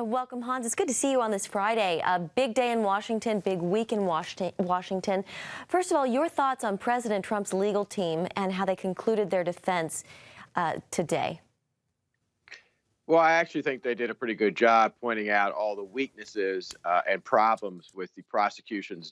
Welcome, Hans. It's good to see you on this Friday. A big day in Washington, big week in Washington. First of all, your thoughts on President Trump's legal team and how they concluded their defense today. Well, I actually think they did a pretty good job pointing out all the weaknesses and problems with the prosecution's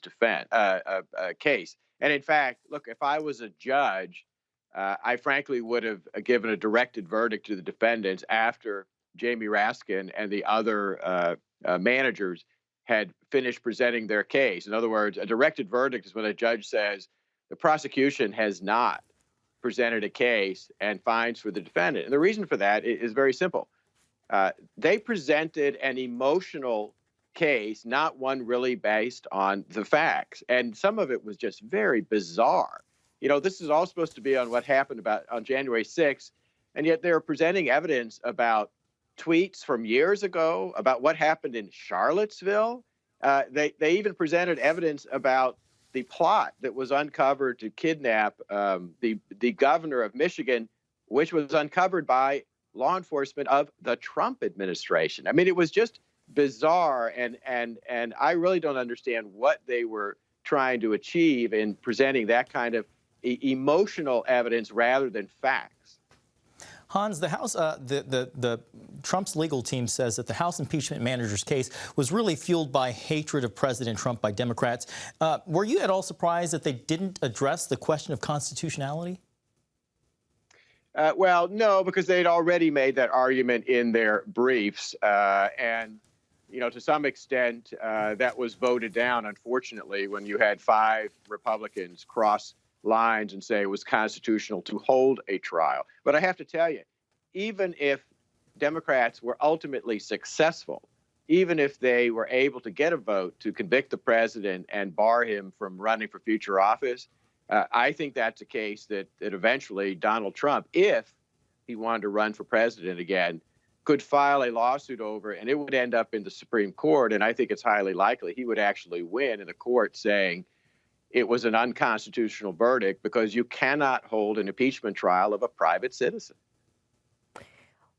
case. And in fact, look, if I was a judge, I frankly would have given a directed verdict to the defendants after Jamie Raskin and the other managers had finished presenting their case. In other words, a directed verdict is when a judge says the prosecution has not presented a case and fines for the defendant. And the reason for that is very simple. They presented an emotional case, not one really based on the facts. And some of it was just very bizarre. You know, this is all supposed to be on what happened on January 6th, and yet they're presenting evidence about tweets from years ago, about what happened in Charlottesville. They even presented evidence about the plot that was uncovered to kidnap the governor of Michigan, which was uncovered by law enforcement of the Trump administration. I mean, it was just bizarre, and I really don't understand what they were trying to achieve in presenting that kind of emotional evidence rather than facts. Hans, the House, the Trump's legal team says that the House impeachment manager's case was really fueled by hatred of President Trump by Democrats. Were you at all surprised that they didn't address the question of constitutionality? Well, no, because they'd already made that argument in their briefs. And, you know, to some extent, that was voted down, unfortunately, when you had 5 Republicans cross lines and say it was constitutional to hold a trial. But I have to tell you, even if Democrats were ultimately successful, even if they were able to get a vote to convict the president and bar him from running for future office, I think that's a case that eventually Donald Trump, if he wanted to run for president again, could file a lawsuit over, and it would end up in the Supreme Court. And I think it's highly likely he would actually win in a court saying it was an unconstitutional verdict because you cannot hold an impeachment trial of a private citizen.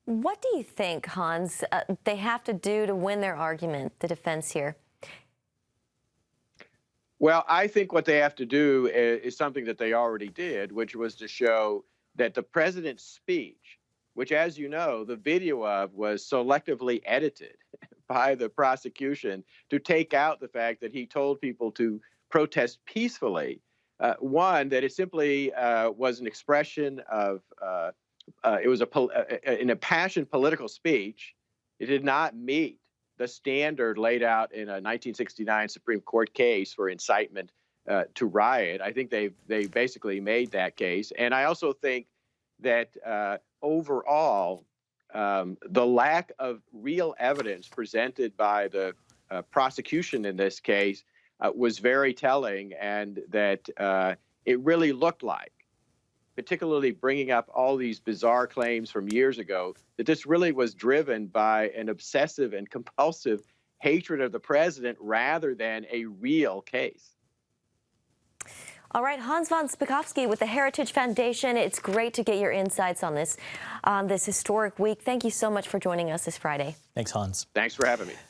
What do you think, Hans, they have to do to win their argument, the defense here? Well, I think what they have to do is something that they already did, which was to show that the president's speech, which, as you know, the video of was selectively edited by the prosecution to take out the fact that he told people to protest peacefully. One, that it simply was an expression of, it was an impassioned political speech. It did not meet the standard laid out in a 1969 Supreme Court case for incitement to riot. I think they basically made that case. And I also think that overall, the lack of real evidence presented by the prosecution in this case was very telling, and that it really looked like, particularly bringing up all these bizarre claims from years ago, that this really was driven by an obsessive and compulsive hatred of the president rather than a real case. All right, Hans von Spakovsky with the Heritage Foundation. It's great to get your insights on this historic week. Thank you so much for joining us this Friday. Thanks, Hans. Thanks for having me.